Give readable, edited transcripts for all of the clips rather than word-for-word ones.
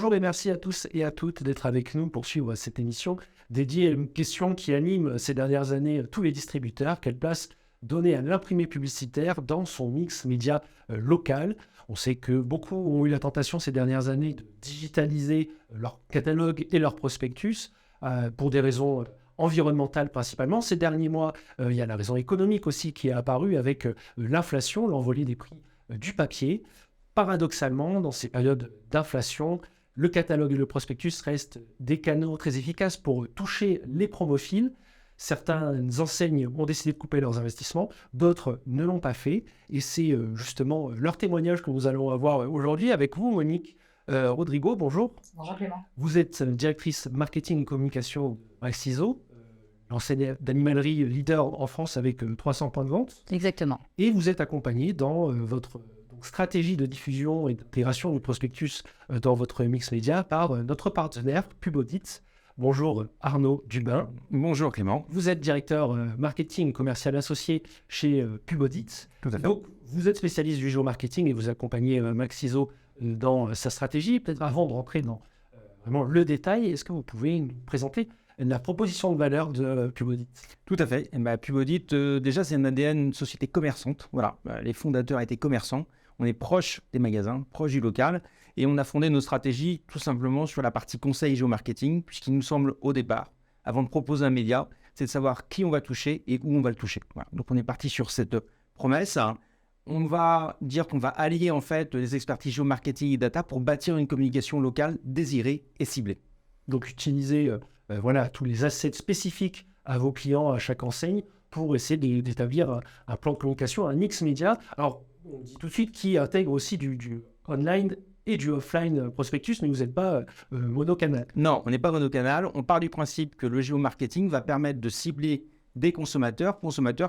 Bonjour et merci à tous et à toutes d'être avec nous pour suivre cette émission dédiée à une question qui anime ces dernières années tous les distributeurs. Quelle place donner à l'imprimé publicitaire dans son mix média local? On sait que beaucoup ont eu la tentation ces dernières années de digitaliser leur catalogue et leur prospectus pour des raisons environnementales principalement. Ces derniers mois, il y a la raison économique aussi qui est apparue avec l'inflation, l'envolée des prix du papier. Paradoxalement, dans ces périodes d'inflation, le catalogue et le prospectus restent des canaux très efficaces pour toucher les promophiles. Certaines enseignes ont décidé de couper leurs investissements, d'autres ne l'ont pas fait. Et c'est justement leur témoignage que nous allons avoir aujourd'hui avec vous, Monique Rodrigo. Bonjour. Bonjour Clément. Vous êtes directrice marketing et communication de Maxiso, l'enseigne d'animalerie leader en France avec 300 points de vente. Exactement. Et vous êtes accompagné dans votre stratégie de diffusion et d'intégration du prospectus dans votre mix média par notre partenaire Pubaudit. Bonjour Arnaud Dubin. Bonjour Clément. Vous êtes directeur marketing commercial associé chez Pubaudit. Tout à fait. Donc, vous êtes spécialiste du géomarketing et vous accompagnez Maxiso dans sa stratégie. Peut-être avant de rentrer dans vraiment le détail, est-ce que vous pouvez nous présenter la proposition de valeur de Pubaudit? Tout à fait. Pubaudit, déjà, c'est un ADN, une société commerçante. Voilà, les fondateurs étaient commerçants. On est proche des magasins, proche du local. Et on a fondé nos stratégies tout simplement sur la partie conseil géomarketing, puisqu'il nous semble au départ, avant de proposer un média, c'est de savoir qui on va toucher et où on va le toucher. Voilà. Donc on est parti sur cette promesse. On va dire qu'on va allier en fait les expertises géomarketing et data pour bâtir une communication locale désirée et ciblée. Donc utiliser tous les assets spécifiques à vos clients, à chaque enseigne, pour essayer d'établir un plan de communication, un mix média. Alors, on dit tout de suite qui intègre aussi du online et du offline prospectus, mais vous n'êtes pas monocanal. Non, on n'est pas monocanal. On part du principe que le géomarketing va permettre de cibler des consommateurs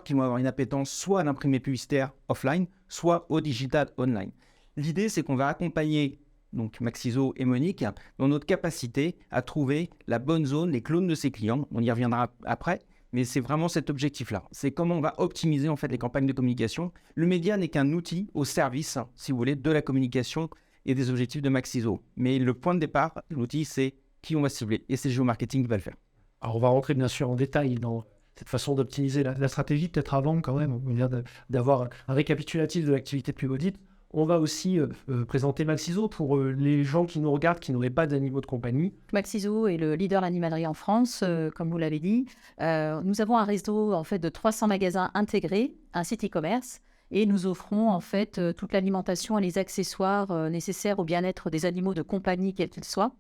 qui vont avoir une appétence soit à l'imprimé publicitaire offline, soit au digital online. L'idée, c'est qu'on va accompagner donc Maxiso et Monique dans notre capacité à trouver la bonne zone, les clones de ses clients. On y reviendra après. Mais c'est vraiment cet objectif-là. C'est comment on va optimiser en fait les campagnes de communication. Le média n'est qu'un outil au service, si vous voulez, de la communication et des objectifs de Maxiso. Mais le point de départ, l'outil, c'est qui on va cibler. Et c'est le géomarketing qui va le faire. Alors, on va rentrer bien sûr en détail dans cette façon d'optimiser la stratégie. Peut-être avant, quand même, on vient d'avoir un récapitulatif de l'activité de Pubaudit. On va aussi présenter Maxiso pour les gens qui nous regardent, qui n'auraient pas d'animaux de compagnie. Maxiso est le leader de l'animalerie en France, comme vous l'avez dit. Nous avons un réseau en fait, de 300 magasins intégrés, un site e-commerce, et nous offrons en fait toute l'alimentation et les accessoires nécessaires au bien-être des animaux de compagnie, quels qu'ils soient.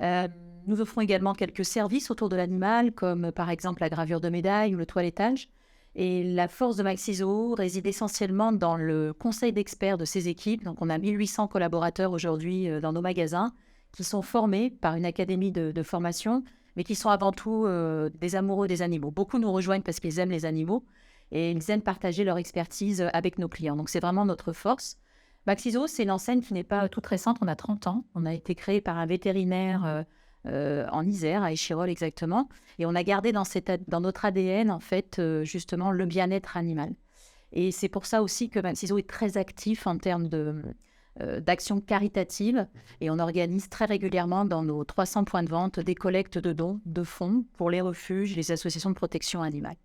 Nous offrons également quelques services autour de l'animal, comme par exemple la gravure de médaille ou le toilettage. Et la force de Maxiso réside essentiellement dans le conseil d'experts de ses équipes. Donc, on a 1800 collaborateurs aujourd'hui dans nos magasins qui sont formés par une académie de formation, mais qui sont avant tout des amoureux des animaux. Beaucoup nous rejoignent parce qu'ils aiment les animaux et ils aiment partager leur expertise avec nos clients. Donc, c'est vraiment notre force. Maxiso, c'est une enseigne qui n'est pas toute récente. On a 30 ans. On a été créé par un vétérinaire en Isère, à Échirolles exactement. Et on a gardé dans notre ADN, en fait, justement, le bien-être animal. Et c'est pour ça aussi que Maxiso est très actif en termes d'actions caritatives. Et on organise très régulièrement dans nos 300 points de vente des collectes de dons, de fonds pour les refuges et les associations de protection animale.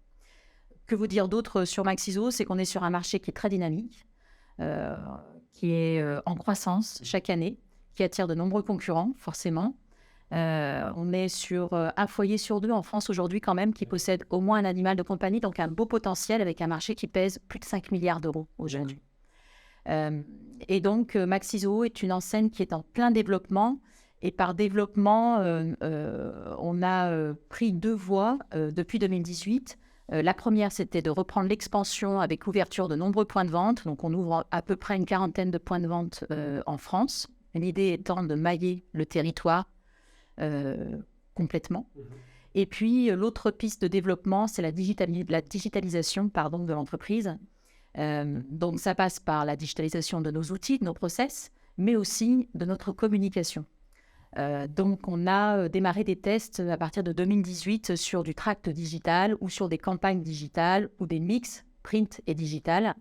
Que vous dire d'autre sur Maxiso? C'est qu'on est sur un marché qui est très dynamique, qui est en croissance chaque année, qui attire de nombreux concurrents, forcément. On est sur un foyer sur deux en France aujourd'hui quand même qui possède au moins un animal de compagnie, donc un beau potentiel avec un marché qui pèse plus de 5 milliards d'euros aujourd'hui. Et donc Maxiso est une enseigne qui est en plein développement et par développement on a pris deux voies depuis 2018. La première, c'était de reprendre l'expansion avec l'ouverture de nombreux points de vente. Donc on ouvre à peu près une quarantaine de points de vente en France. L'idée étant de mailler le territoire complètement. Et puis, l'autre piste de développement, c'est la digitalisation de l'entreprise. Donc, ça passe par la digitalisation de nos outils, de nos process, mais aussi de notre communication. Donc, on a démarré des tests à partir de 2018 sur du tract digital ou sur des campagnes digitales ou des mix print et digital.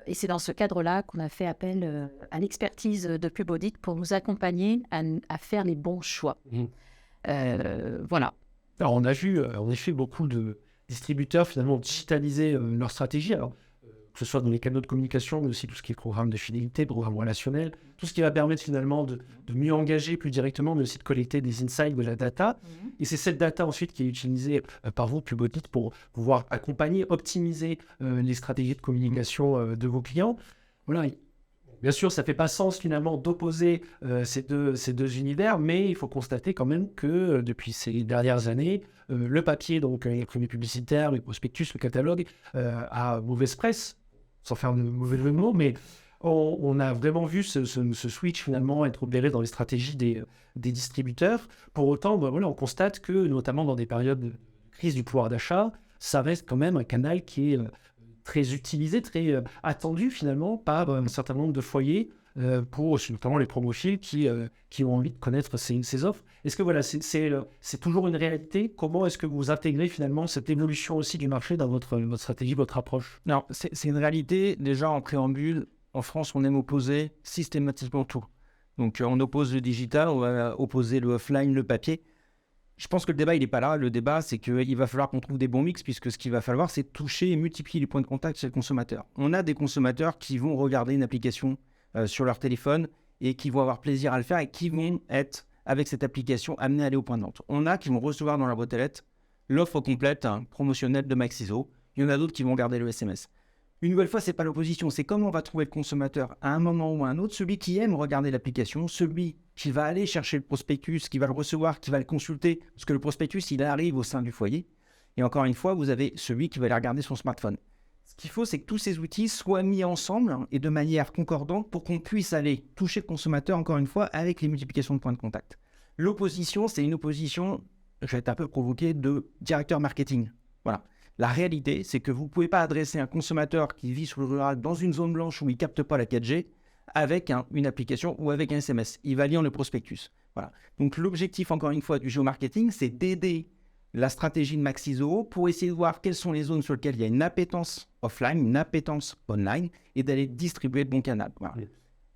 Et c'est dans ce cadre-là qu'on a fait appel à l'expertise de Pubaudit pour nous accompagner à faire les bons choix. Voilà. Alors, on a vu, en effet, beaucoup de distributeurs finalement digitaliser leur stratégie. Alors, que ce soit dans les canaux de communication, mais aussi tout ce qui est programme de fidélité, programme relationnel, tout ce qui va permettre finalement de mieux engager plus directement, mais aussi de collecter des insights, de la data. Et c'est cette data ensuite qui est utilisée par vous, Pubaudit, pour pouvoir accompagner, optimiser les stratégies de communication de vos clients. Voilà. Bien sûr, ça ne fait pas sens finalement d'opposer ces deux univers, mais il faut constater quand même que depuis ces dernières années, le papier, donc les premiers publicitaires, les prospectus, le catalogue, a mauvaise presse, sans faire de mauvais jeu de mots, mais on a vraiment vu ce switch finalement être opéré dans les stratégies des distributeurs. Pour autant, voilà, on constate que, notamment dans des périodes de crise du pouvoir d'achat, ça reste quand même un canal qui est très utilisé, très attendu finalement par un certain nombre de foyers, pour notamment les promophiles qui ont envie de connaître ces offres. Est-ce que voilà, c'est toujours une réalité? Comment est-ce que vous intégrez finalement cette évolution aussi du marché dans votre stratégie, votre approche? Non, c'est une réalité. Déjà en préambule, en France, on aime opposer systématiquement tout. Donc on oppose le digital, on va opposer le offline, le papier. Je pense que le débat, il n'est pas là. Le débat, c'est qu'il va falloir qu'on trouve des bons mix, puisque ce qu'il va falloir, c'est toucher et multiplier les points de contact chez le consommateur. On a des consommateurs qui vont regarder une application sur leur téléphone et qui vont avoir plaisir à le faire et qui vont être, avec cette application, amenés à aller au point de vente. On a qui vont recevoir dans la boîte aux lettres l'offre complète promotionnelle de Maxiso. Il y en a d'autres qui vont garder le SMS. Une nouvelle fois, ce n'est pas l'opposition, c'est comment on va trouver le consommateur à un moment ou à un autre, celui qui aime regarder l'application, celui qui va aller chercher le prospectus, qui va le recevoir, qui va le consulter, parce que le prospectus, il arrive au sein du foyer. Et encore une fois, vous avez celui qui va aller regarder son smartphone. Ce qu'il faut, c'est que tous ces outils soient mis ensemble et de manière concordante pour qu'on puisse aller toucher le consommateur, encore une fois, avec les multiplications de points de contact. L'opposition, c'est une opposition, je vais être un peu provoqué, de directeur marketing. Voilà. La réalité, c'est que vous ne pouvez pas adresser un consommateur qui vit sur le rural dans une zone blanche où il ne capte pas la 4G avec une application ou avec un SMS. Il va lire le prospectus. Voilà. Donc l'objectif, encore une fois, du géomarketing, c'est d'aider la stratégie de Maxiso pour essayer de voir quelles sont les zones sur lesquelles il y a une appétence offline, une appétence online, et d'aller distribuer le bon canal. Voilà.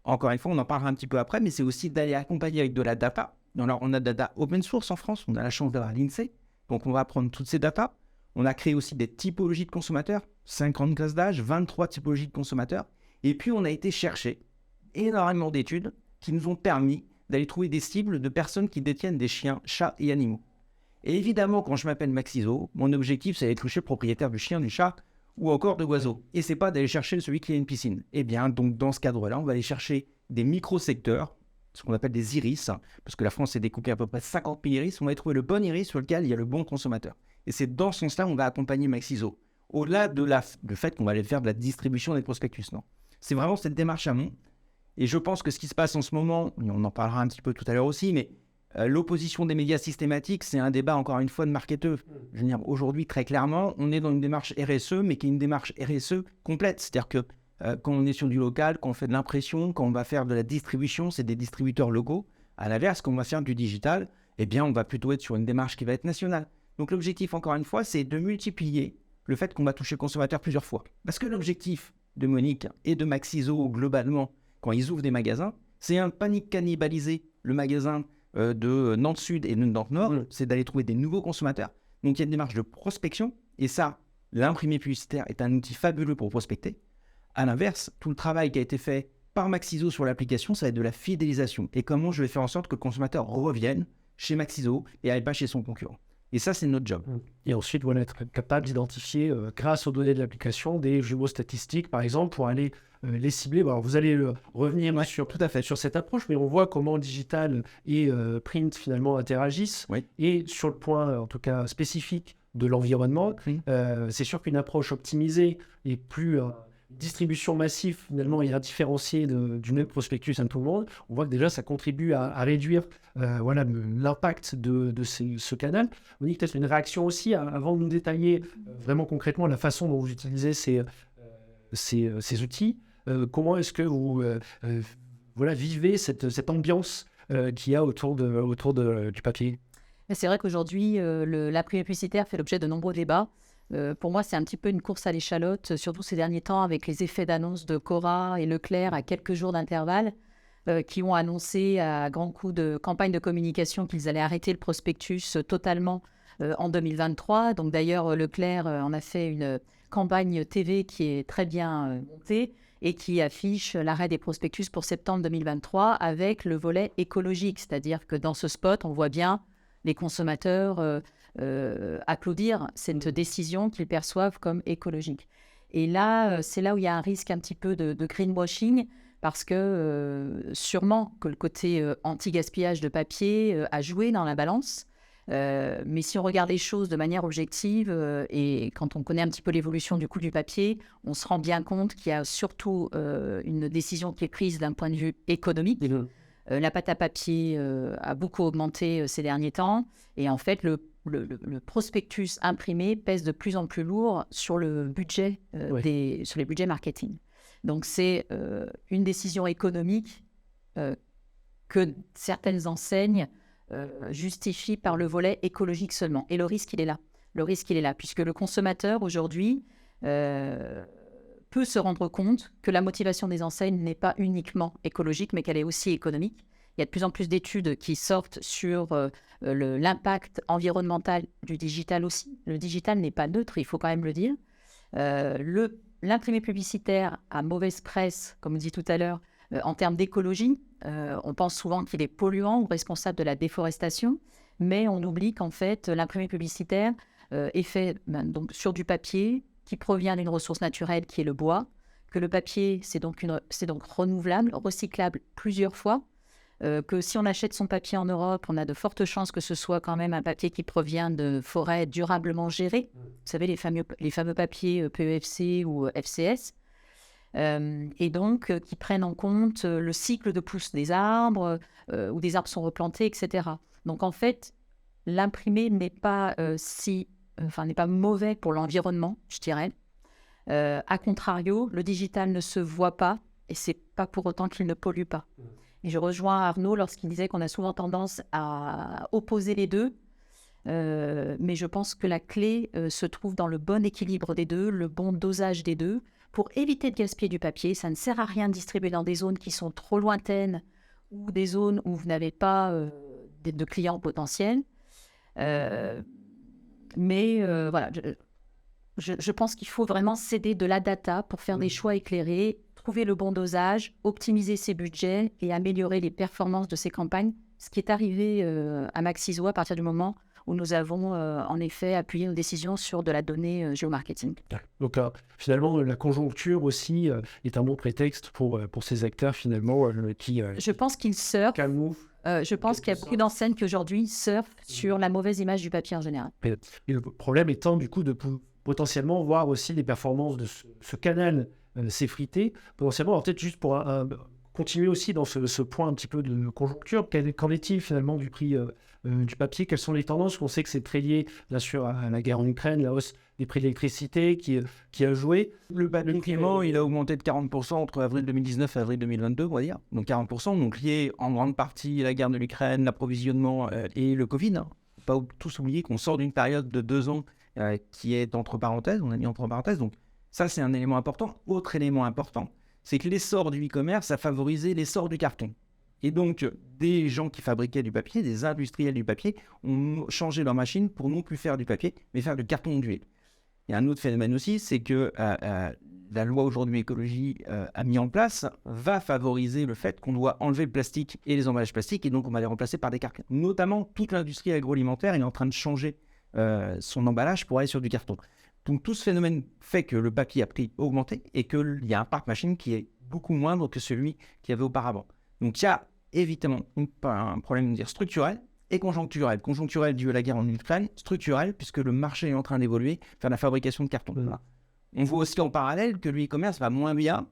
Encore une fois, on en parlera un petit peu après, mais c'est aussi d'aller accompagner avec de la data. Alors, on a de la data open source en France, on a la chance d'avoir l'INSEE, donc on va prendre toutes ces datas. On a créé aussi des typologies de consommateurs, 50 classes d'âge, 23 typologies de consommateurs. Et puis, on a été chercher énormément d'études qui nous ont permis d'aller trouver des cibles de personnes qui détiennent des chiens, chats et animaux. Et évidemment, quand je m'appelle Maxiso, mon objectif, c'est d'aller toucher le propriétaire du chien, du chat ou encore de l'oiseau. Et c'est pas d'aller chercher celui qui a une piscine. Eh bien, donc dans ce cadre-là, on va aller chercher des micro-secteurs, ce qu'on appelle des iris, parce que la France est découpée à peu près 50 000 iris. On va y trouver le bon iris sur lequel il y a le bon consommateur. Et c'est dans ce sens-là qu'on va accompagner Maxiso. Au-delà de le fait qu'on va aller faire de la distribution des prospectus, non. C'est vraiment cette démarche amont. Et je pense que ce qui se passe en ce moment, et on en parlera un petit peu tout à l'heure aussi, mais l'opposition des médias systématiques, c'est un débat encore une fois de marketeur. Je veux dire, aujourd'hui, très clairement, on est dans une démarche RSE, mais qui est une démarche RSE complète. C'est-à-dire que quand on est sur du local, quand on fait de l'impression, quand on va faire de la distribution, c'est des distributeurs locaux. À l'inverse, quand on va faire du digital, eh bien, on va plutôt être sur une démarche qui va être nationale. Donc l'objectif, encore une fois, c'est de multiplier le fait qu'on va toucher le consommateur plusieurs fois. Parce que l'objectif de Monique et de Maxiso, globalement, quand ils ouvrent des magasins, c'est un panique cannibaliser le magasin de Nantes Sud et de Nantes Nord, c'est d'aller trouver des nouveaux consommateurs. Donc il y a une démarche de prospection, et ça, l'imprimé publicitaire est un outil fabuleux pour prospecter. À l'inverse, tout le travail qui a été fait par Maxiso sur l'application, ça va être de la fidélisation. Et comment je vais faire en sorte que le consommateur revienne chez Maxiso et n'aille pas chez son concurrent. Et ça, c'est notre job. Et ensuite, voilà, être capable d'identifier, grâce aux données de l'application, des jumeaux statistiques, par exemple, pour aller les cibler. Bon, alors, vous allez revenir tout à fait sur cette approche, mais on voit comment digital et print, finalement, interagissent. Oui. Et sur le point, en tout cas, spécifique de l'environnement, c'est sûr qu'une approche optimisée et plus... distribution massive, finalement, et indifférenciée du même prospectus à tout le monde, on voit que déjà, ça contribue à réduire l'impact de ce canal. Monique, peut-être une réaction aussi, avant de nous détailler vraiment concrètement la façon dont vous utilisez ces outils. Comment est-ce que vous vivez cette ambiance qu'il y a autour du papier? C'est vrai qu'aujourd'hui, l'imprimé publicitaire fait l'objet de nombreux débats. Pour moi, c'est un petit peu une course à l'échalote, surtout ces derniers temps avec les effets d'annonce de Cora et Leclerc à quelques jours d'intervalle, qui ont annoncé à grands coups de campagne de communication qu'ils allaient arrêter le prospectus totalement en 2023. Donc d'ailleurs, Leclerc en a fait une campagne TV qui est très bien montée et qui affiche l'arrêt des prospectus pour septembre 2023 avec le volet écologique. C'est-à-dire que dans ce spot, on voit bien les consommateurs applaudir cette décision qu'ils perçoivent comme écologique. Et là, c'est là où il y a un risque un petit peu de greenwashing, parce que sûrement que le côté anti-gaspillage de papier a joué dans la balance. Mais si on regarde les choses de manière objective et quand on connaît un petit peu l'évolution du coût du papier, on se rend bien compte qu'il y a surtout une décision qui est prise d'un point de vue économique. La pâte à papier a beaucoup augmenté ces derniers temps et en fait le prospectus imprimé pèse de plus en plus lourd sur le budget sur les budgets marketing. Donc c'est une décision économique que certaines enseignes justifie par le volet écologique seulement. Et le risque, il est là. Le risque, il est là, puisque le consommateur, aujourd'hui, peut se rendre compte que la motivation des enseignes n'est pas uniquement écologique, mais qu'elle est aussi économique. Il y a de plus en plus d'études qui sortent sur l'impact environnemental du digital aussi. Le digital n'est pas neutre, il faut quand même le dire. L'imprimé publicitaire a mauvaise presse, comme on dit tout à l'heure, en termes d'écologie. On pense souvent qu'il est polluant ou responsable de la déforestation, mais on oublie qu'en fait, l'imprimé publicitaire est fait donc, sur du papier qui provient d'une ressource naturelle qui est le bois, que le papier, c'est donc renouvelable, recyclable plusieurs fois, que si on achète son papier en Europe, on a de fortes chances que ce soit quand même un papier qui provient de forêts durablement gérées. Vous savez, les fameux papiers PEFC ou FCS. Et donc qui prennent en compte le cycle de pousse des arbres, où des arbres sont replantés, etc. Donc en fait, l'imprimé n'est pas n'est pas mauvais pour l'environnement, je dirais. A contrario, le digital ne se voit pas, et c'est pas pour autant qu'il ne pollue pas. Et je rejoins Arnaud lorsqu'il disait qu'on a souvent tendance à opposer les deux. Mais je pense que la clé se trouve dans le bon équilibre des deux, le bon dosage des deux, pour éviter de gaspiller du papier. Ça ne sert à rien de distribuer dans des zones qui sont trop lointaines ou des zones où vous n'avez pas de clients potentiels. Mais voilà, je pense qu'il faut vraiment s'aider de la data pour faire des choix éclairés, trouver le bon dosage, optimiser ses budgets et améliorer les performances de ses campagnes, ce qui est arrivé à Maxiso à partir du moment où nous avons en effet appuyé nos décisions sur de la donnée géomarketing. Donc finalement, la conjoncture aussi est un bon prétexte pour ces acteurs finalement qui... Je pense qu'ils surfent. Je pense qu'il y a beaucoup d'enseignes qui aujourd'hui surfent sur la mauvaise image du papier en général. Et le problème étant du coup de potentiellement voir aussi les performances de ce canal s'effriter, potentiellement, alors peut-être juste pour continuer aussi dans ce point un petit peu de conjoncture, qu'en est-il finalement du prix du papier? Quelles sont les tendances? On sait que c'est très lié bien sûr à la guerre en Ukraine, la hausse des prix de l'électricité qui a joué. Le paiement, il a augmenté de 40% entre avril 2019 et avril 2022, on va dire. Donc 40%, donc lié en grande partie à la guerre de l'Ukraine, l'approvisionnement et le Covid. Hein. Faut pas tous oublier qu'on sort d'une période de 2 ans qui est entre parenthèses, on a mis entre parenthèses. Donc ça, c'est un élément important. Autre élément important, c'est que l'essor du e-commerce a favorisé l'essor du carton. Et donc, des gens qui fabriquaient du papier, des industriels du papier, ont changé leur machine pour non plus faire du papier, mais faire du carton ondulé. Il y a un autre phénomène aussi, c'est que la loi aujourd'hui écologie a mis en place, va favoriser le fait qu'on doit enlever le plastique et les emballages plastiques, et donc on va les remplacer par des cartons. Notamment, toute l'industrie agroalimentaire est en train de changer son emballage pour aller sur du carton. Donc tout ce phénomène fait que le papier a prix augmenté et qu'il y a un parc machine qui est beaucoup moindre que celui qu'il y avait auparavant. Donc il y a évidemment un problème structurel et conjoncturel. Conjoncturel dû à la guerre en Ukraine, structurel puisque le marché est en train d'évoluer vers la fabrication de carton. Voilà. On voit aussi en parallèle que le e-commerce va moins bien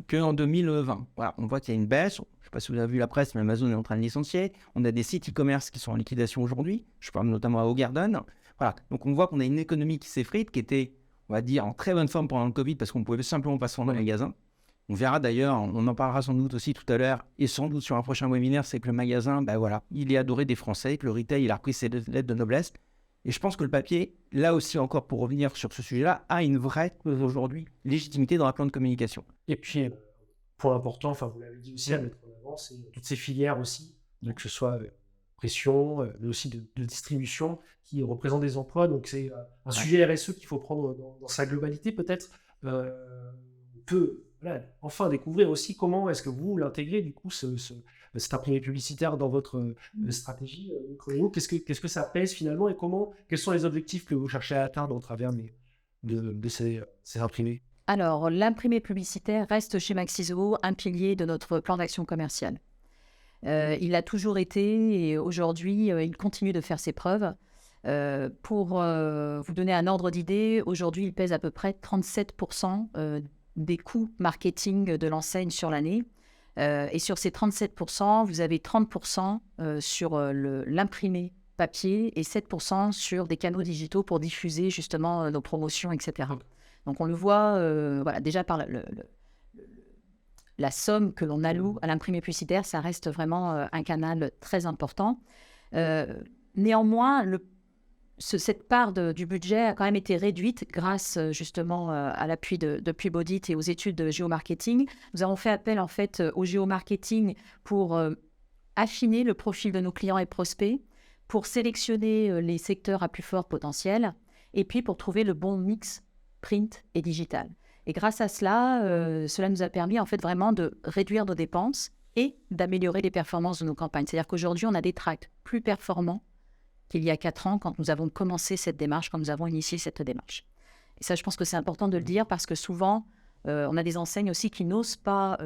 qu'en 2020. Voilà, on voit qu'il y a une baisse. Je ne sais pas si vous avez vu la presse, mais Amazon est en train de licencier. On a des sites e-commerce qui sont en liquidation aujourd'hui. Je parle notamment à Augarden. Voilà. Donc on voit qu'on a une économie qui s'effrite, qui était, on va dire, en très bonne forme pendant le Covid parce qu'on pouvait simplement pas se rendre dans les magasins. On verra d'ailleurs, on en parlera sans doute aussi tout à l'heure et sans doute sur un prochain webinaire, c'est que le magasin, il est adoré des Français, que le retail, il a repris ses lettres de noblesse. Et je pense que le papier, là aussi encore pour revenir sur ce sujet-là, a une vraie, aujourd'hui, légitimité dans la plan de communication. Et puis, point important, enfin vous l'avez dit aussi à mettre en avant, c'est toutes ces filières aussi, donc que ce soit pression, mais aussi de distribution, qui représentent des emplois. Donc c'est un sujet RSE qu'il faut prendre dans sa globalité peut-être. On peut enfin découvrir aussi comment est-ce que vous l'intégrez du coup cet imprimé publicitaire dans votre stratégie. Qu'est-ce que ça pèse finalement et quels sont les objectifs que vous cherchez à atteindre au travers de ces imprimés? Alors, l'imprimé publicitaire reste chez Maxiso un pilier de notre plan d'action commerciale. Il l'a toujours été et aujourd'hui, il continue de faire ses preuves. Pour vous donner un ordre d'idée, aujourd'hui, il pèse à peu près 37% des coûts marketing de l'enseigne sur l'année. Et sur ces 37%, vous avez 30% sur l'imprimé papier et 7% sur des canaux digitaux pour diffuser justement nos promotions, etc. Donc on le voit déjà par la somme que l'on alloue à l'imprimé publicitaire, ça reste vraiment un canal très important. Néanmoins, cette part du budget a quand même été réduite grâce justement à l'appui de Pubaudit et aux études de géomarketing. Nous avons fait appel en fait au géomarketing pour affiner le profil de nos clients et prospects, pour sélectionner les secteurs à plus fort potentiel et puis pour trouver le bon mix print et digital. Et grâce à cela, cela nous a permis en fait vraiment de réduire nos dépenses et d'améliorer les performances de nos campagnes. C'est-à-dire qu'aujourd'hui, on a des tracts plus performants qu'il y a 4 ans quand nous avons commencé cette démarche, quand nous avons initié cette démarche. Et ça, je pense que c'est important de le dire parce que souvent, on a des enseignes aussi qui n'osent pas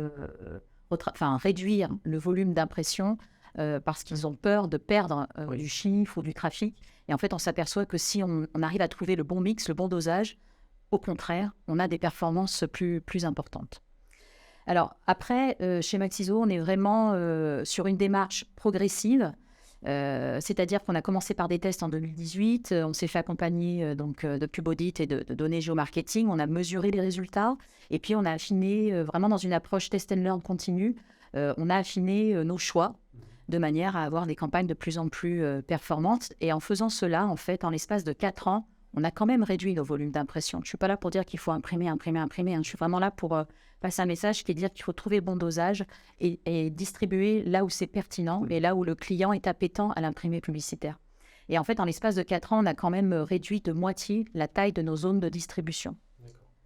réduire le volume d'impression parce qu'ils ont peur de perdre du chiffre ou du trafic. Et en fait, on s'aperçoit que si on arrive à trouver le bon mix, le bon dosage, au contraire, on a des performances plus importantes. Alors après, chez Maxiso, on est vraiment sur une démarche progressive, c'est-à-dire qu'on a commencé par des tests en 2018, on s'est fait accompagner de Pubaudit et de données géomarketing, on a mesuré les résultats, et puis on a affiné vraiment dans une approche test and learn continue, on a affiné nos choix de manière à avoir des campagnes de plus en plus performantes. Et en faisant cela, en fait, en l'espace de 4 ans, on a quand même réduit nos volumes d'impression. Je ne suis pas là pour dire qu'il faut imprimer. Je suis vraiment là pour passer un message qui est de dire qu'il faut trouver le bon dosage et distribuer là où c'est pertinent et là où le client est appétent à l'imprimé publicitaire. Et en fait, en l'espace de 4 ans, on a quand même réduit de moitié la taille de nos zones de distribution.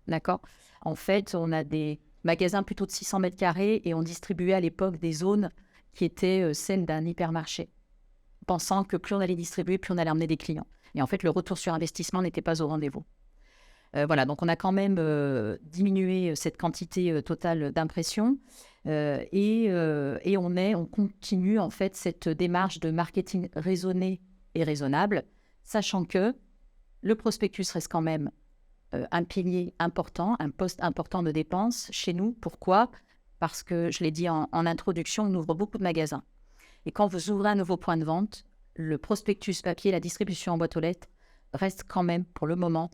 D'accord. En fait, on a des magasins plutôt de 600 mètres carrés et on distribuait à l'époque des zones qui étaient celles d'un hypermarché, pensant que plus on allait distribuer, plus on allait emmener des clients. Et en fait, le retour sur investissement n'était pas au rendez-vous. Donc on a quand même diminué cette quantité totale d'impression et on continue en fait cette démarche de marketing raisonné et raisonnable, sachant que le prospectus reste quand même un pilier important, un poste important de dépenses chez nous. Pourquoi ? Parce que, je l'ai dit en introduction, on ouvre beaucoup de magasins. Et quand vous ouvrez un nouveau point de vente, le prospectus papier, la distribution en boîte aux lettres reste quand même, pour le moment,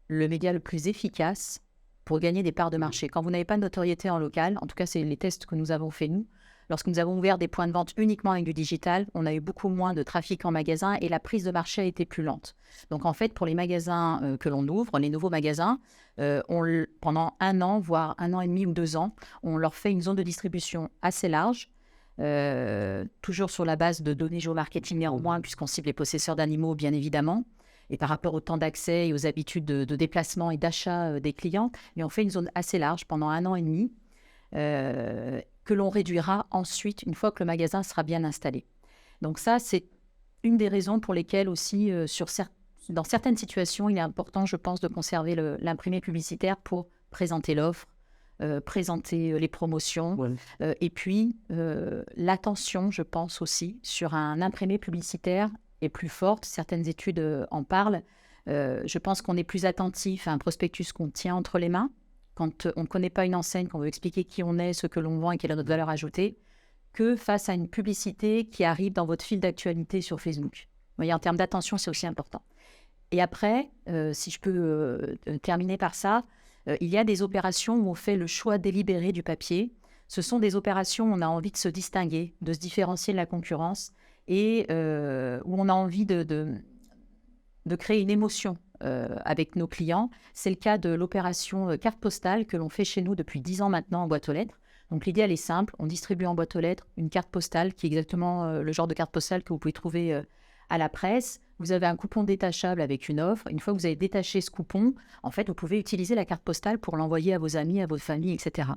le média le plus efficace pour gagner des parts de marché. Quand vous n'avez pas de notoriété en local, en tout cas, c'est les tests que nous avons fait nous, lorsque nous avons ouvert des points de vente uniquement avec du digital, on a eu beaucoup moins de trafic en magasin et la prise de marché a été plus lente. Donc, en fait, pour les magasins que l'on ouvre, les nouveaux magasins, pendant 1 an, voire 1 an et demi ou 2 ans, on leur fait une zone de distribution assez large, toujours sur la base de données géomarketing néanmoins, puisqu'on cible les possesseurs d'animaux, bien évidemment, et par rapport au temps d'accès et aux habitudes de déplacement et d'achat des clients. Mais on fait une zone assez large pendant 1 an et demi, que l'on réduira ensuite une fois que le magasin sera bien installé. Donc ça, c'est une des raisons pour lesquelles aussi, dans certaines situations, il est important, je pense, de conserver l'imprimé publicitaire pour présenter l'offre, présenter les promotions, et puis l'attention, je pense aussi, sur un imprimé publicitaire est plus forte. Certaines études en parlent. Je pense qu'on est plus attentif à un prospectus qu'on tient entre les mains, quand on ne connaît pas une enseigne, qu'on veut expliquer qui on est, ce que l'on vend et quelle est notre valeur ajoutée, que face à une publicité qui arrive dans votre fil d'actualité sur Facebook. Vous voyez, en termes d'attention, c'est aussi important. Et après, si je peux terminer par ça, il y a des opérations où on fait le choix délibéré du papier. Ce sont des opérations où on a envie de se distinguer, de se différencier de la concurrence et où on a envie de créer une émotion avec nos clients. C'est le cas de l'opération carte postale que l'on fait chez nous depuis 10 ans maintenant en boîte aux lettres. Donc l'idée, elle est simple. On distribue en boîte aux lettres une carte postale qui est exactement le genre de carte postale que vous pouvez trouver à la presse. Vous avez un coupon détachable avec une offre. Une fois que vous avez détaché ce coupon, en fait, vous pouvez utiliser la carte postale pour l'envoyer à vos amis, à votre famille, etc.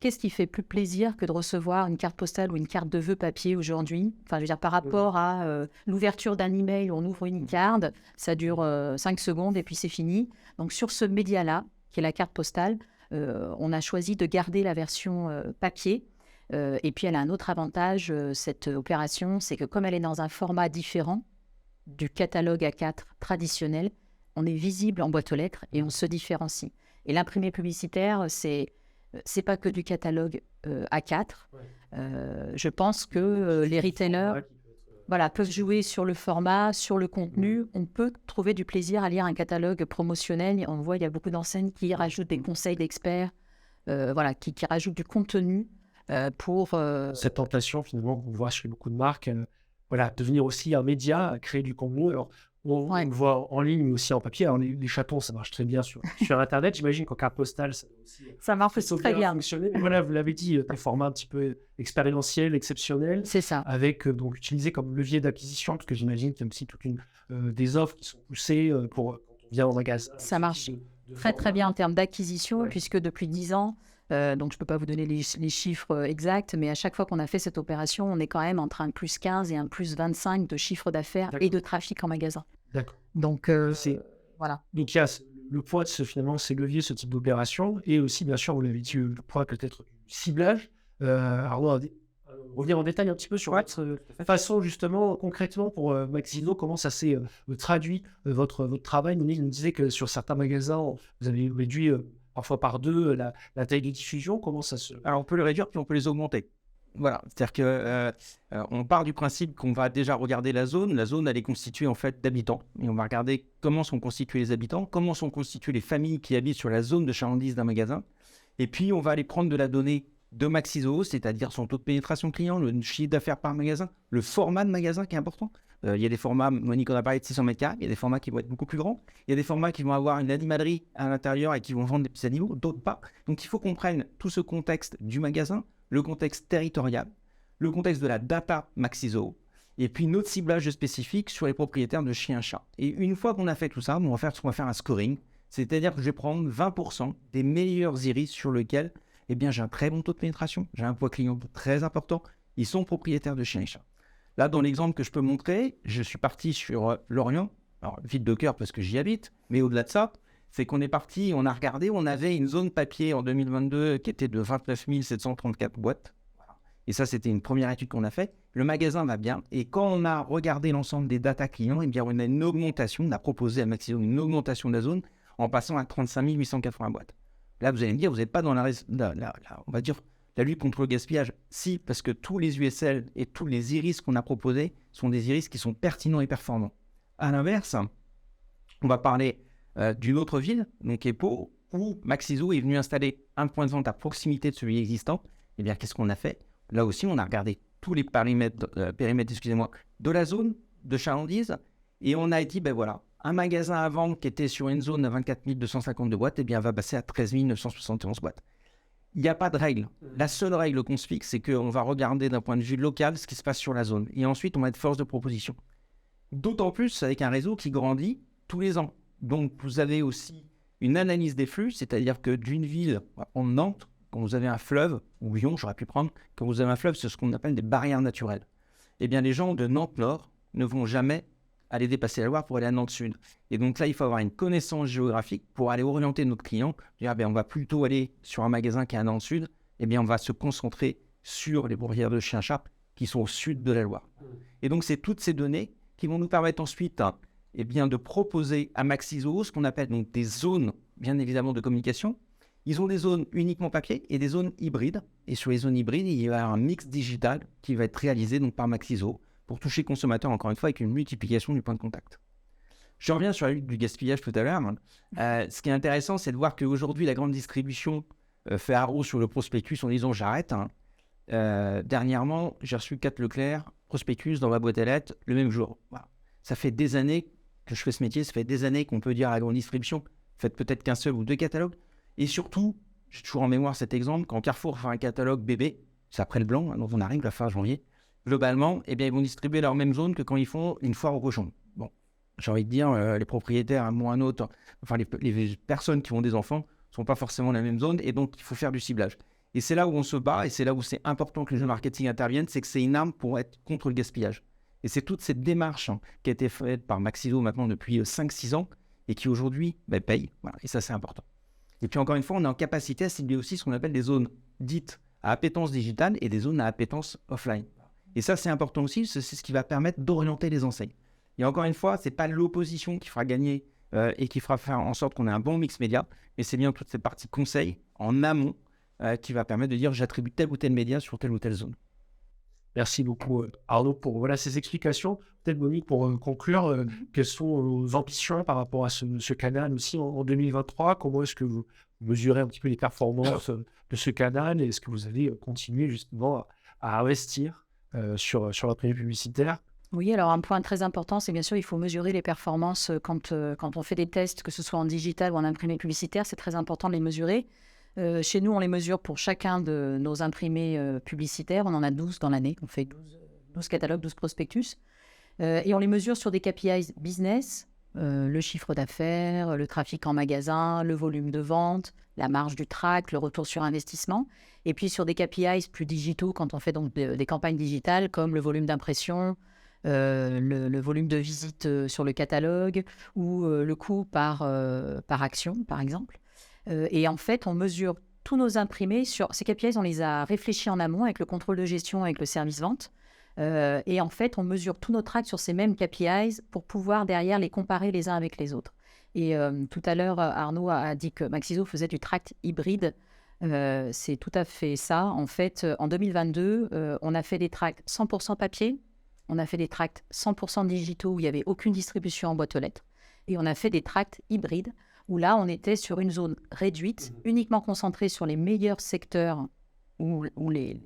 Qu'est-ce qui fait plus plaisir que de recevoir une carte postale ou une carte de vœux papier aujourd'hui? Enfin, je veux dire, par rapport à l'ouverture d'un email, on ouvre une carte, ça dure 5 secondes et puis c'est fini. Donc, sur ce média-là, qui est la carte postale, on a choisi de garder la version papier. Et puis, elle a un autre avantage, cette opération, c'est que comme elle est dans un format différent du catalogue A4 traditionnel, on est visible en boîte aux lettres et on se différencie. Et l'imprimé publicitaire, c'est pas que du catalogue A4. Je pense que les retailers peuvent jouer sur le format, sur le contenu. On peut trouver du plaisir à lire un catalogue promotionnel. On voit, il y a beaucoup d'enseignes qui rajoutent des conseils d'experts, qui rajoutent du contenu pour... Cette tentation, finalement, qu'on voit chez beaucoup de marques, devenir aussi un média, créer du contenu. Alors, on le voit en ligne, mais aussi en papier. Alors, les chatons, ça marche très bien sur Internet. J'imagine qu'en carte postale, ça marche aussi très bien. Fonctionner. Mais voilà, vous l'avez dit, des formats un petit peu expérientiels, exceptionnels. C'est ça. Avec, donc, utilisé comme levier d'acquisition, parce que j'imagine qu'il y a aussi toute des offres qui sont poussées pour quand on vient en magasin. Ça marche très, très bien en termes d'acquisition, puisque depuis 10 ans, donc je ne peux pas vous donner les chiffres exacts, mais à chaque fois qu'on a fait cette opération, on est quand même entre un plus 15 et un plus 25 de chiffre d'affaires et de trafic en magasin. D'accord. Donc, voilà. Donc, il y a le poids de ces leviers, ce type d'opération, et aussi, bien sûr, vous l'avez dit, le poids peut-être du ciblage. Alors, on va revenir en détail un petit peu sur votre façon, justement, concrètement, pour Maxiso, comment ça s'est traduit, votre travail. Monique nous disait que sur certains magasins, vous avez réduit parfois par 2 la taille de diffusion. Comment ça se... Alors, on peut les réduire, puis on peut les augmenter. Voilà, c'est-à-dire que on part du principe qu'on va déjà regarder la zone. La zone, elle est constituée en fait d'habitants. Et on va regarder comment sont constitués les habitants, comment sont constituées les familles qui habitent sur la zone de chalandise d'un magasin. Et puis, on va aller prendre de la donnée de Maxiso, c'est-à-dire son taux de pénétration client, le chiffre d'affaires par magasin, le format de magasin qui est important. Il y a des formats, Monique, on a parlé de 600 mètres carrés, il y a des formats qui vont être beaucoup plus grands. Il y a des formats qui vont avoir une animalerie à l'intérieur et qui vont vendre des petits animaux, d'autres pas. Donc, il faut qu'on prenne tout ce contexte du magasin, le contexte territorial, le contexte de la data Maxiso, et puis notre ciblage spécifique sur les propriétaires de chiens-chats. Et une fois qu'on a fait tout ça, on va faire un scoring, c'est-à-dire que je vais prendre 20% des meilleurs iris sur lesquels j'ai un très bon taux de pénétration, j'ai un poids client très important, ils sont propriétaires de chiens et chats. Là, dans l'exemple que je peux montrer, je suis parti sur Lorient, alors ville de cœur parce que j'y habite, mais au-delà de ça, c'est qu'on est parti, on a regardé, on avait une zone papier en 2022 qui était de 29 734 boîtes. Voilà. Et ça, c'était une première étude qu'on a faite. Le magasin va bien. Et quand on a regardé l'ensemble des data clients, on a une augmentation, on a proposé à Maxiso une augmentation de la zone en passant à 35 880 boîtes. Là, vous allez me dire, vous n'êtes pas dans on va dire, la lutte contre le gaspillage. Si, parce que tous les USL et tous les iris qu'on a proposés sont des iris qui sont pertinents et performants. À l'inverse, on va parler d'une autre ville, donc Pau, où Maxiso est venu installer un point de vente à proximité de celui existant. Eh bien, qu'est-ce qu'on a fait? Là aussi, on a regardé tous les périmètres de la zone de chalandise et on a dit, un magasin à vendre qui était sur une zone à 24 252 boîtes, va passer à 13 971 boîtes. Il n'y a pas de règle. La seule règle qu'on se fixe, c'est qu'on va regarder d'un point de vue local ce qui se passe sur la zone. Et ensuite, on va être force de proposition. D'autant plus avec un réseau qui grandit tous les ans. Donc, vous avez aussi une analyse des flux, c'est-à-dire que d'une ville, en Nantes, quand vous avez un fleuve, ou Lyon, j'aurais pu prendre, quand vous avez un fleuve, c'est ce qu'on appelle des barrières naturelles. Eh bien, les gens de Nantes-Nord ne vont jamais aller dépasser la Loire pour aller à Nantes-Sud. Et donc là, il faut avoir une connaissance géographique pour aller orienter notre client. Dire, on va plutôt aller sur un magasin qui est à Nantes-Sud. On va se concentrer sur les propriétaires de chiens-chats qui sont au sud de la Loire. Et donc, c'est toutes ces données qui vont nous permettre ensuite de proposer à Maxiso ce qu'on appelle donc des zones, bien évidemment, de communication. Ils ont des zones uniquement papier et des zones hybrides. Et sur les zones hybrides, il y a un mix digital qui va être réalisé donc, par Maxiso pour toucher le consommateur, encore une fois, avec une multiplication du point de contact. Je reviens sur la lutte du gaspillage tout à l'heure. Ce qui est intéressant, c'est de voir qu'aujourd'hui, la grande distribution fait haro sur le prospectus en disant « j'arrête ». Dernièrement, j'ai reçu 4 Leclerc prospectus dans ma boîte à lettres le même jour. Voilà. Ça fait des années que je fais ce métier, ça fait des années qu'on peut dire à la grande distribution, faites peut-être qu'un seul ou 2 catalogues. Et surtout, j'ai toujours en mémoire cet exemple, quand Carrefour fait un catalogue bébé, c'est après le blanc, dont on arrive la fin janvier, globalement, eh bien, ils vont distribuer leur même zone que quand ils font une foire au cochon. Bon, j'ai envie de dire, les propriétaires, un ou un autre, enfin les personnes qui ont des enfants, ne sont pas forcément la même zone, et donc il faut faire du ciblage. Et c'est là où on se bat, et c'est là où c'est important que les jeux marketing interviennent, c'est que c'est une arme pour être contre le gaspillage. Et c'est toute cette démarche qui a été faite par Maxiso maintenant depuis 5-6 ans, et qui aujourd'hui paye. Voilà, et ça, c'est important. Et puis encore une fois, on est en capacité à cibler aussi ce qu'on appelle des zones dites à appétence digitale et des zones à appétence offline. Et ça, c'est important aussi, c'est ce qui va permettre d'orienter les enseignes. Et encore une fois, ce n'est pas l'opposition qui fera gagner et qui fera faire en sorte qu'on ait un bon mix média, mais c'est bien toute cette partie conseil en amont qui va permettre de dire j'attribue tel ou tel média sur telle ou telle zone. Merci beaucoup Arnaud pour ces explications. Peut-être Monique pour conclure, quelles sont vos ambitions par rapport à ce canal aussi en 2023? Comment est-ce que vous mesurez un petit peu les performances de ce canal? Et est-ce que vous allez continuer justement à investir sur l'imprimer publicitaire? Oui, alors un point très important, c'est bien sûr, il faut mesurer les performances quand on fait des tests, que ce soit en digital ou en imprimé publicitaire, c'est très important de les mesurer. Chez nous, on les mesure pour chacun de nos imprimés publicitaires. On en a 12 dans l'année. On fait 12 catalogues, 12 prospectus. Et on les mesure sur des KPIs business, le chiffre d'affaires, le trafic en magasin, le volume de vente, la marge du tract, le retour sur investissement. Et puis sur des KPIs plus digitaux, quand on fait donc des campagnes digitales, comme le volume d'impression, le volume de visite sur le catalogue ou le coût par action, par exemple. Et en fait, on mesure tous nos imprimés sur ces KPIs, on les a réfléchis en amont avec le contrôle de gestion, avec le service vente. Et en fait, on mesure tous nos tracts sur ces mêmes KPIs pour pouvoir derrière les comparer les uns avec les autres. Et tout à l'heure, Arnaud a dit que Maxiso faisait du tract hybride. C'est tout à fait ça. En fait, en 2022, on a fait des tracts 100% papier. On a fait des tracts 100% digitaux où il n'y avait aucune distribution en boîte aux lettres. Et on a fait des tracts hybrides où là, on était sur une zone réduite, uniquement concentrée sur les meilleurs secteurs où les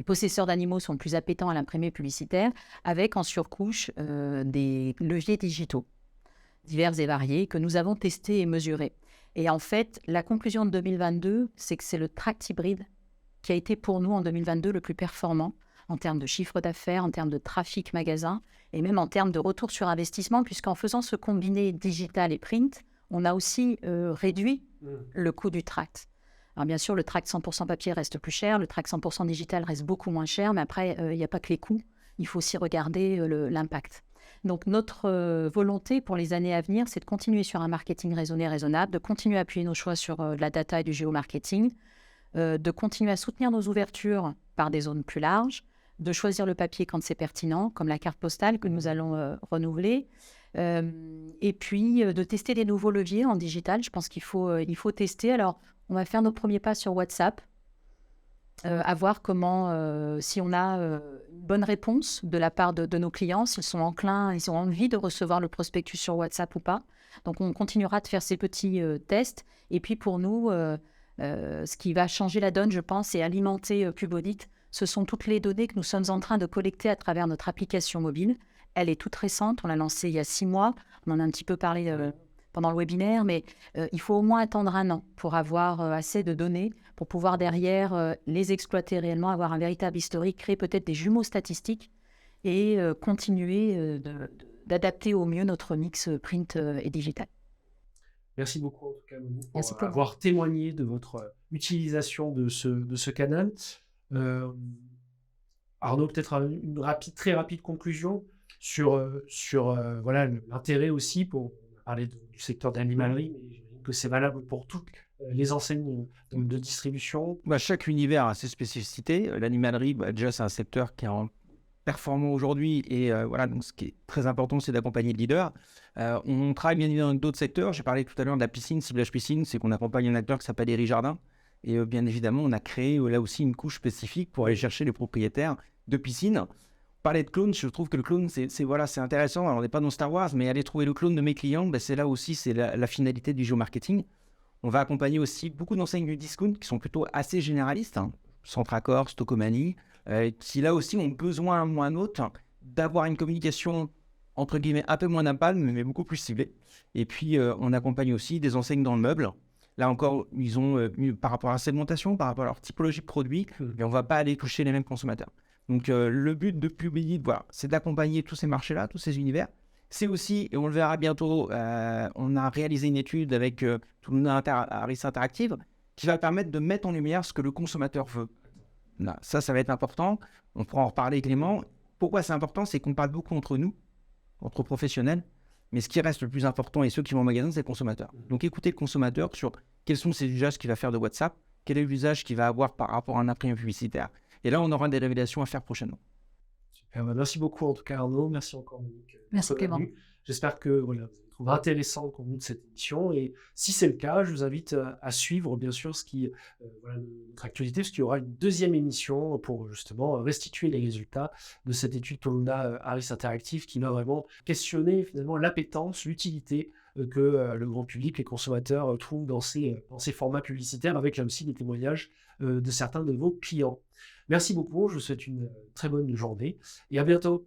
possesseurs d'animaux sont le plus appétents à l'imprimé publicitaire, avec en surcouche des leviers digitaux divers et variés que nous avons testés et mesurés. Et en fait, la conclusion de 2022, c'est que c'est le tract hybride qui a été pour nous en 2022 le plus performant en termes de chiffre d'affaires, en termes de trafic magasin et même en termes de retour sur investissement, puisqu'en faisant ce combiné digital et print, on a aussi réduit le coût du tract. Alors bien sûr, le tract 100% papier reste plus cher, le tract 100% digital reste beaucoup moins cher, mais après, il n'y a pas que les coûts, il faut aussi regarder l'impact. Donc notre volonté pour les années à venir, c'est de continuer sur un marketing raisonné, raisonnable, de continuer à appuyer nos choix sur de la data et du géomarketing, de continuer à soutenir nos ouvertures par des zones plus larges, de choisir le papier quand c'est pertinent, comme la carte postale que nous allons renouveler, et puis de tester des nouveaux leviers en digital. Je pense qu'il faut tester. Alors, on va faire nos premiers pas sur WhatsApp, à voir comment, si on a une bonne réponse de la part de nos clients, s'ils sont enclins, ils ont envie de recevoir le prospectus sur WhatsApp ou pas. Donc, on continuera de faire ces petits tests. Et puis, pour nous, ce qui va changer la donne, je pense, et alimenter Pubodit, ce sont toutes les données que nous sommes en train de collecter à travers notre application mobile. Elle est toute récente, on l'a lancée il y a 6 mois. On en a un petit peu parlé pendant le webinaire, mais il faut au moins attendre 1 an pour avoir assez de données, pour pouvoir derrière les exploiter réellement, avoir un véritable historique, créer peut-être des jumeaux statistiques et continuer d'adapter au mieux notre mix print et digital. Merci beaucoup en tout cas, Monique, Merci pour avoir témoigné de votre utilisation de ce canal. Arnaud, peut-être une très rapide conclusion sur voilà, l'intérêt aussi pour parler du secteur de l'animalerie, mais j'imagine que c'est valable pour toutes les enseignes de distribution. Chaque univers a ses spécificités. L'animalerie, déjà, c'est un secteur qui est performant aujourd'hui et voilà, donc ce qui est très important, c'est d'accompagner le leader. On travaille bien évidemment dans d'autres secteurs. J'ai parlé tout à l'heure de la piscine, ciblage piscine, c'est qu'on accompagne un acteur qui s'appelle Éric Jardin. Et bien évidemment, on a créé là aussi une couche spécifique pour aller chercher les propriétaires de piscines. Parler de clone, je trouve que le clone, c'est intéressant. Alors, on n'est pas dans Star Wars, mais aller trouver le clone de mes clients, c'est là aussi, c'est la finalité du géomarketing. On va accompagner aussi beaucoup d'enseignes du discount qui sont plutôt assez généralistes, Centracor, Stocomanie, qui là aussi ont besoin à un moment ou à un autre d'avoir une communication entre guillemets, un peu moins napalm, mais beaucoup plus ciblé. Et puis, on accompagne aussi des enseignes dans le meuble. Là encore, ils ont, par rapport à la segmentation, par rapport à leur typologie de produits, mais on ne va pas aller toucher les mêmes consommateurs. Donc, le but de Publilead, voilà, c'est d'accompagner tous ces marchés-là, tous ces univers. C'est aussi, et on le verra bientôt, on a réalisé une étude avec Tuluna Harris Interactive qui va permettre de mettre en lumière ce que le consommateur veut. Là, ça va être important. On pourra en reparler, Clément. Pourquoi c'est important? C'est qu'on parle beaucoup entre nous, entre professionnels, mais ce qui reste le plus important et ceux qui vont en magasin, c'est le consommateur. Donc écoutez le consommateur sur quels sont ses usages qu'il va faire de WhatsApp, quel est l'usage qu'il va avoir par rapport à un imprimé publicitaire. Et là, on aura des révélations à faire prochainement. Super, merci beaucoup en tout cas Arnaud, merci encore Monique. Merci Clément. J'espère que voilà, vous allez trouver intéressant le contenu de cette émission et si c'est le cas, je vous invite à suivre bien sûr voilà, notre actualité, parce qu'il y aura une deuxième émission pour justement restituer les résultats de cette étude Tuluna Harris Interactive qui va vraiment questionner finalement l'appétence, l'utilité que le grand public, les consommateurs trouvent dans ces formats publicitaires, avec là aussi des témoignages de certains de vos clients. Merci beaucoup, je vous souhaite une très bonne journée et à bientôt.